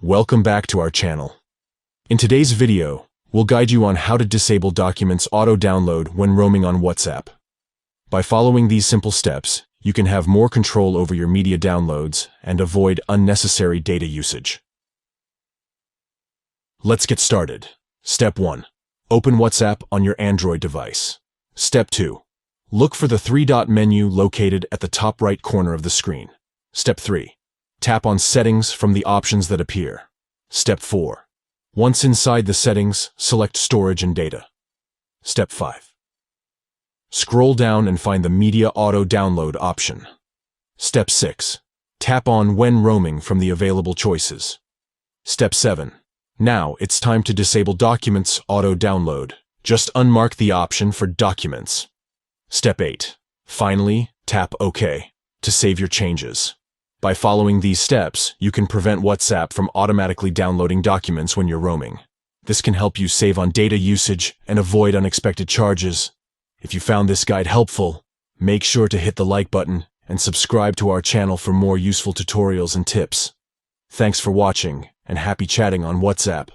Welcome back to our channel. In today's video, we'll guide you on how to disable documents auto-download when roaming on WhatsApp. By following these simple steps, you can have more control over your media downloads and avoid unnecessary data usage. Let's get started. Step 1. Open WhatsApp on your Android device. Step 2. Look for the three-dot menu located at the top right corner of the screen. Step 3. Tap on Settings from the options that appear. Step 4. Once inside the settings, select Storage and Data. Step 5. Scroll down and find the Media Auto Download option. Step 6. Tap on When Roaming from the available choices. Step 7. Now it's time to disable Documents Auto Download. Just unmark the option for Documents. Step 8. Finally, tap OK to save your changes. By following these steps, you can prevent WhatsApp from automatically downloading documents when you're roaming. This can help you save on data usage and avoid unexpected charges. If you found this guide helpful, make sure to hit the like button and subscribe to our channel for more useful tutorials and tips. Thanks for watching, and happy chatting on WhatsApp.